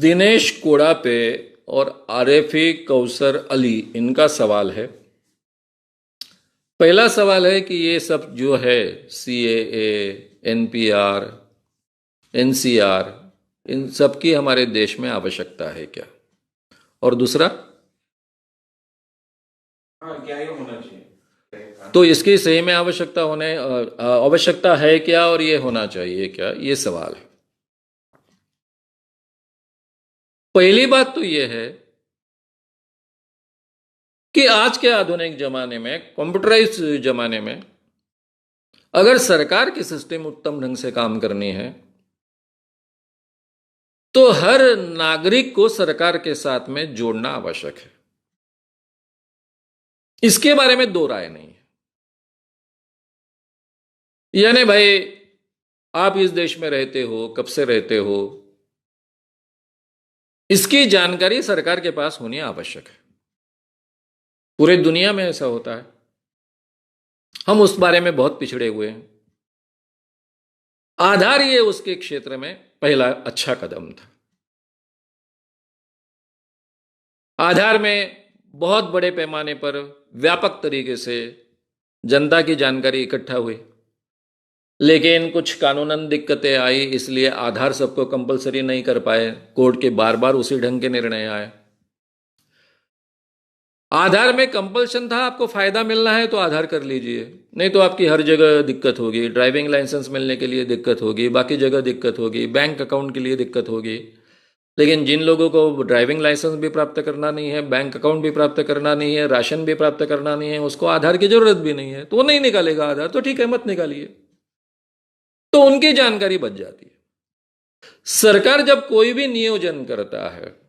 दिनेश कोड़ापे और आरिफी कौसर अली, इनका सवाल है। पहला सवाल है कि ये सब जो है सीएए, एनपीआर, एनसीआर, इन सब की हमारे देश में आवश्यकता है क्या? और दूसरा, क्या ये होना चाहिए? तो इसकी सही में आवश्यकता है क्या और ये होना चाहिए क्या, ये सवाल है। पहली बात तो ये है कि आज के आधुनिक जमाने में, कंप्यूटराइज जमाने में, अगर सरकार की सिस्टम उत्तम ढंग से काम करनी है तो हर नागरिक को सरकार के साथ में जोड़ना आवश्यक है। इसके बारे में दो राय नहीं है। यानी भाई, आप इस देश में रहते हो, कब से रहते हो, इसकी जानकारी सरकार के पास होनी आवश्यक है। पूरे दुनिया में ऐसा होता है। हम उस बारे में बहुत पिछड़े हुए हैं। आधार ये उसके क्षेत्र में पहला अच्छा कदम था। आधार में बहुत बड़े पैमाने पर व्यापक तरीके से जनता की जानकारी इकट्ठा हुई, लेकिन कुछ कानूनन दिक्कतें आई, इसलिए आधार सबको कंपलसरी नहीं कर पाए। कोर्ट के बार बार उसी ढंग के निर्णय आए। आधार में कंपल्शन था, आपको फायदा मिलना है तो आधार कर लीजिए, नहीं तो आपकी हर जगह दिक्कत होगी। ड्राइविंग लाइसेंस मिलने के लिए दिक्कत होगी, बाकी जगह दिक्कत होगी, बैंक अकाउंट के लिए दिक्कत होगी। लेकिन जिन लोगों को ड्राइविंग लाइसेंस भी प्राप्त करना नहीं है, बैंक अकाउंट भी प्राप्त करना नहीं है, राशन भी प्राप्त करना नहीं है, उसको आधार की जरूरत भी नहीं है, तो वो नहीं निकालेगा आधार, तो ठीक है, मत निकालिए। तो उनकी जानकारी बच जाती है। सरकार जब कोई भी नियोजन करता है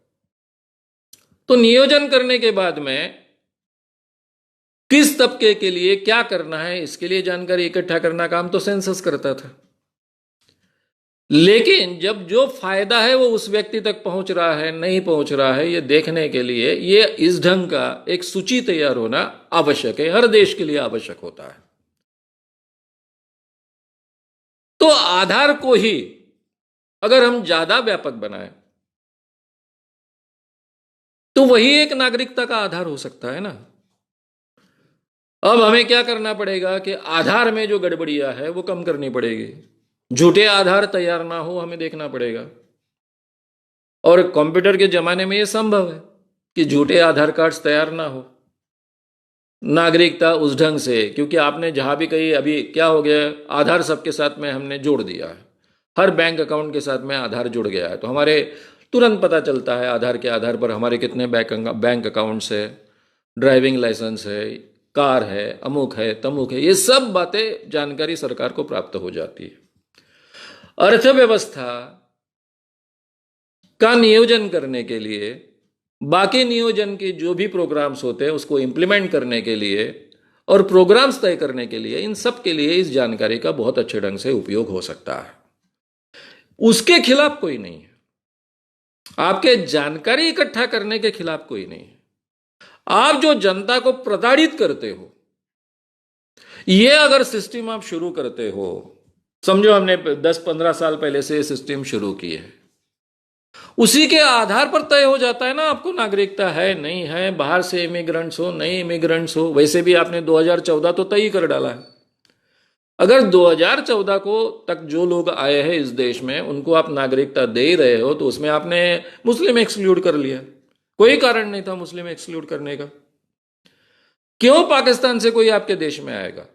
तो नियोजन करने के बाद में किस तबके के लिए क्या करना है, इसके लिए जानकारी इकट्ठा करना काम तो सेंसस करता था। लेकिन जब जो फायदा है वो उस व्यक्ति तक पहुंच रहा है, नहीं पहुंच रहा है, ये देखने के लिए ये इस ढंग का एक सूची तैयार होना आवश्यक है, हर देश के लिए आवश्यक होता है। तो आधार को ही अगर हम ज्यादा व्यापक बनाएं तो वही एक नागरिकता का आधार हो सकता है ना। अब हमें क्या करना पड़ेगा कि आधार में जो गड़बड़ियां है वो कम करनी पड़ेगी। झूठे आधार तैयार ना हो, हमें देखना पड़ेगा। और कंप्यूटर के जमाने में यह संभव है कि झूठे आधार कार्ड्स तैयार ना हो। नागरिकता उस ढंग से, क्योंकि आपने जहां भी कही, अभी क्या हो गया, आधार सबके साथ में हमने जोड़ दिया है, हर बैंक अकाउंट के साथ में आधार जुड़ गया है, तो हमारे तुरंत पता चलता है आधार के आधार पर हमारे कितने बैंक अकाउंट्स है, ड्राइविंग लाइसेंस है, कार है, अमुक है, तमुक है, ये सब बातें जानकारी सरकार को प्राप्त हो जाती है। अर्थव्यवस्था का नियोजन करने के लिए, बाकी नियोजन के जो भी प्रोग्राम्स होते हैं उसको इंप्लीमेंट करने के लिए और प्रोग्राम्स तय करने के लिए, इन सब के लिए इस जानकारी का बहुत अच्छे ढंग से उपयोग हो सकता है। उसके खिलाफ कोई नहीं है, आपके जानकारी इकट्ठा करने के खिलाफ कोई नहीं है। आप जो जनता को प्रताड़ित करते हो, ये अगर सिस्टम आप शुरू करते हो, समझो हमने 10-15 साल पहले से सिस्टम शुरू की है, उसी के आधार पर तय हो जाता है ना आपको नागरिकता है नहीं है, बाहर से इमिग्रेंट्स हो नहीं इमिग्रेंट्स हो। वैसे भी आपने 2014 तो तय ही कर डाला है। अगर 2014 को तक जो लोग आए हैं इस देश में उनको आप नागरिकता दे ही रहे हो, तो उसमें आपने मुस्लिम एक्सक्लूड कर लिया। कोई कारण नहीं था मुस्लिम एक्सक्लूड करने का। क्यों पाकिस्तान से कोई आपके देश में आएगा?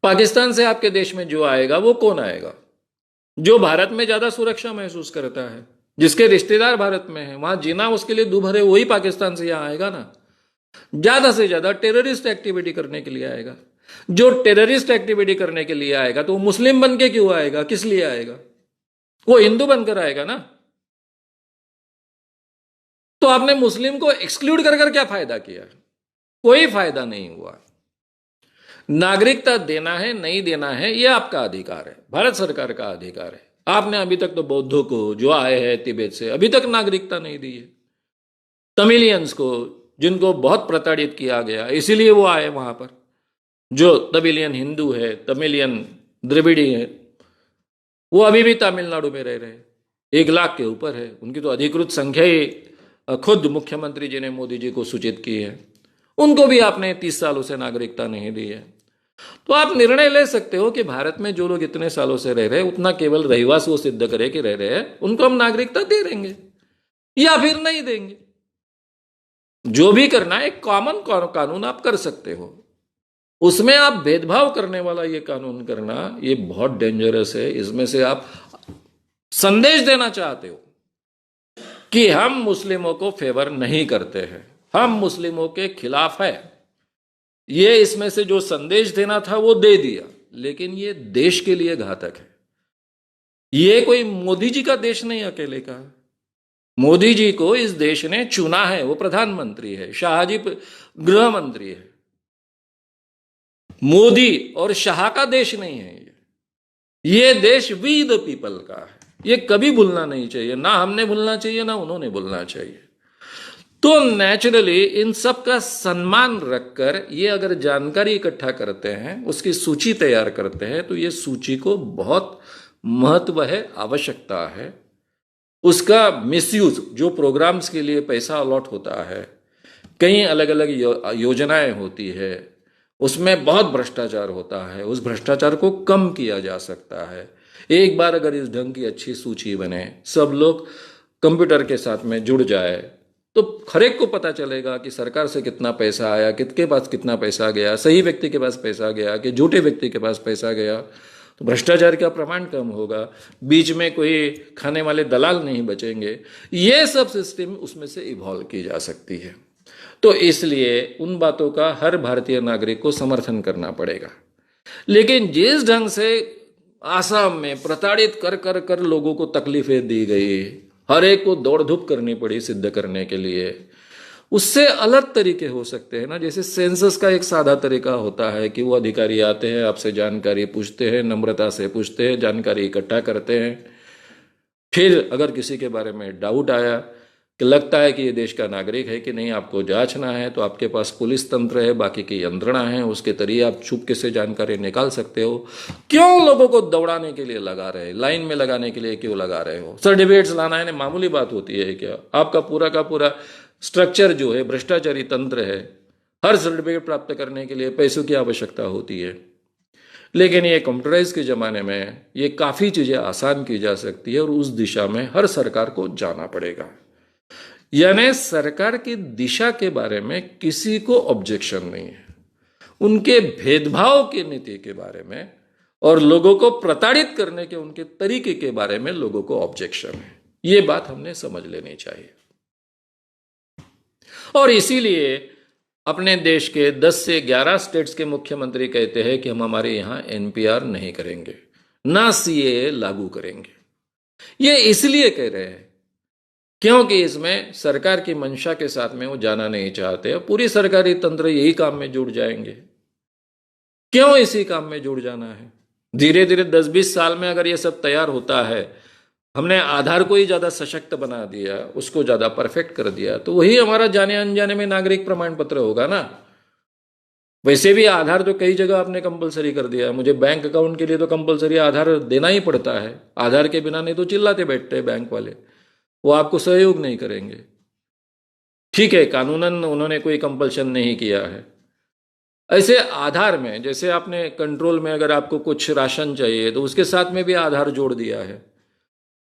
पाकिस्तान से आपके देश में जो आएगा वो कौन आएगा? जो भारत में ज्यादा सुरक्षा महसूस करता है, जिसके रिश्तेदार भारत में है, वहां जीना उसके लिए दुभर, वही पाकिस्तान से यहां आएगा ना। ज्यादा से ज्यादा टेररिस्ट एक्टिविटी करने के लिए आएगा। जो टेररिस्ट एक्टिविटी करने के लिए आएगा तो वो मुस्लिम बन के क्यों आएगा, किस लिए आएगा? वो हिंदू बनकर आएगा ना। तो आपने मुस्लिम को एक्सक्लूड कर क्या फायदा किया? कोई फायदा नहीं हुआ। नागरिकता देना है नहीं देना है ये आपका अधिकार है, भारत सरकार का अधिकार है। आपने अभी तक तो बौद्धों को जो आए हैं तिब्बत से अभी तक नागरिकता नहीं दी है। तमिलियंस को, जिनको बहुत प्रताड़ित किया गया इसीलिए वो आए वहां पर, जो तमिलियन हिंदू है, तमिलियन द्रविड़ी है, वो अभी भी तमिलनाडु में रह रहे हैं। 1 लाख के ऊपर है। उनकी तो अधिकृत संख्या ही खुद मुख्यमंत्री जी ने मोदी जी को सूचित की है। उनको भी आपने 30 सालों से नागरिकता नहीं दी है। तो आप निर्णय ले सकते हो कि भारत में जो लोग इतने सालों से रह रहे हैं, उतना केवल रहवास वो सिद्ध करे कि रह रहे हैं, उनको हम नागरिकता दे देंगे या फिर नहीं देंगे। जो भी करना है, एक कॉमन कानून आप कर सकते हो। उसमें आप भेदभाव करने वाला ये कानून करना, ये बहुत डेंजरस है। इसमें से आप संदेश देना चाहते हो कि हम मुस्लिमों को फेवर नहीं करते हैं, हम मुस्लिमों के खिलाफ है। ये इसमें से जो संदेश देना था वो दे दिया, लेकिन ये देश के लिए घातक है। ये कोई मोदी जी का देश नहीं अकेले का। मोदी जी को इस देश ने चुना है, वो प्रधानमंत्री है, शाह जी गृह मंत्री है। मोदी और शाह का देश नहीं है ये देश वी द पीपल का है। ये कभी भूलना नहीं चाहिए, ना हमने भूलना चाहिए ना उन्होंने भूलना चाहिए। तो नेचुरली इन सब का सम्मान रखकर ये अगर जानकारी इकट्ठा करते हैं, उसकी सूची तैयार करते हैं, तो ये सूची को बहुत महत्व है, आवश्यकता है। उसका मिसयूज, जो प्रोग्राम्स के लिए पैसा अलॉट होता है, कई अलग अलग योजनाएं होती है, उसमें बहुत भ्रष्टाचार होता है। उस भ्रष्टाचार को कम किया जा सकता है। एक बार अगर इस ढंग की अच्छी सूची बने, सब लोग कंप्यूटर के साथ में जुड़ जाए, तो हर एक को पता चलेगा कि सरकार से कितना पैसा आया, किसके पास कितना पैसा गया, सही व्यक्ति के पास पैसा गया कि झूठे व्यक्ति के पास पैसा गया। तो भ्रष्टाचार का प्रमाण कम होगा, बीच में कोई खाने वाले दलाल नहीं बचेंगे। ये सब सिस्टम उसमें से इवॉल्व की जा सकती है। तो इसलिए उन बातों का हर भारतीय नागरिक को समर्थन करना पड़ेगा। लेकिन जिस ढंग से आसाम में प्रताड़ित कर कर कर लोगों को तकलीफें दी गई, हर एक को दौड़ धूप करनी पड़ी सिद्ध करने के लिए, उससे अलग तरीके हो सकते हैं ना। जैसे सेंसस का एक सादा तरीका होता है कि वो अधिकारी आते हैं, आपसे जानकारी पूछते हैं, नम्रता से पूछते हैं, जानकारी इकट्ठा करते हैं। फिर अगर किसी के बारे में डाउट आया कि लगता है कि ये देश का नागरिक है कि नहीं, आपको जांचना है, तो आपके पास पुलिस तंत्र है, बाकी की यंत्रणा है, उसके जरिए आप चुपके से जानकारी निकाल सकते हो। क्यों लोगों को दौड़ाने के लिए लगा रहे, लाइन में लगाने के लिए क्यों लगा रहे हो? सर्टिफिकेट्स लाना है मामूली बात होती है क्या? आपका पूरा का पूरा स्ट्रक्चर जो है भ्रष्टाचारी तंत्र है। हर सर्टिफिकेट प्राप्त करने के लिए पैसों की आवश्यकता होती है। लेकिन ये कंप्यूटराइज के ज़माने में ये काफ़ी चीज़ें आसान की जा सकती है, और उस दिशा में हर सरकार को जाना पड़ेगा। यानी सरकार की दिशा के बारे में किसी को ऑब्जेक्शन नहीं है, उनके भेदभाव की नीति के बारे में और लोगों को प्रताड़ित करने के उनके तरीके के बारे में लोगों को ऑब्जेक्शन है। ये बात हमने समझ लेनी चाहिए। और इसीलिए अपने देश के 10 से 11 स्टेट्स के मुख्यमंत्री कहते हैं कि हम हमारे यहां एनपीआर नहीं करेंगे, ना सीएए लागू करेंगे। ये इसलिए कह रहे हैं क्योंकि इसमें सरकार की मंशा के साथ में वो जाना नहीं चाहते। पूरी सरकारी तंत्र यही काम में जुड़ जाएंगे। क्यों इसी काम में जुड़ जाना है? धीरे धीरे 10-20 साल में अगर ये सब तैयार होता है, हमने आधार को ही ज्यादा सशक्त बना दिया, उसको ज्यादा परफेक्ट कर दिया, तो वही हमारा जाने अनजाने में नागरिक प्रमाण पत्र होगा ना। वैसे भी आधार तो कई जगह आपने कंपलसरी कर दिया। मुझे बैंक अकाउंट के लिए तो कंपलसरी आधार देना ही पड़ता है। आधार के बिना नहीं तो चिल्लाते बैठते हैं बैंक वाले, वो आपको सहयोग नहीं करेंगे। ठीक है, कानूनन उन्होंने कोई कंपल्शन नहीं किया है। ऐसे आधार में, जैसे आपने कंट्रोल में अगर आपको कुछ राशन चाहिए तो उसके साथ में भी आधार जोड़ दिया है,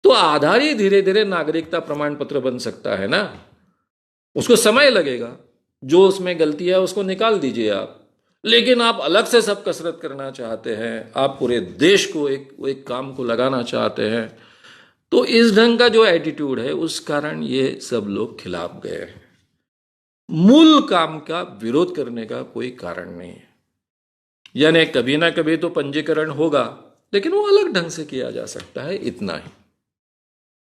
तो आधार ही धीरे धीरे नागरिकता प्रमाण पत्र बन सकता है ना। उसको समय लगेगा, जो उसमें गलती है उसको निकाल दीजिए आप। लेकिन आप अलग से सब कसरत करना चाहते हैं, आप पूरे देश को एक काम को लगाना चाहते हैं, तो इस ढंग का जो एटीट्यूड है उस कारण ये सब लोग खिलाफ गए हैं। मूल काम का विरोध करने का कोई कारण नहीं है। यानी कभी ना कभी तो पंजीकरण होगा, लेकिन वो अलग ढंग से किया जा सकता है, इतना ही।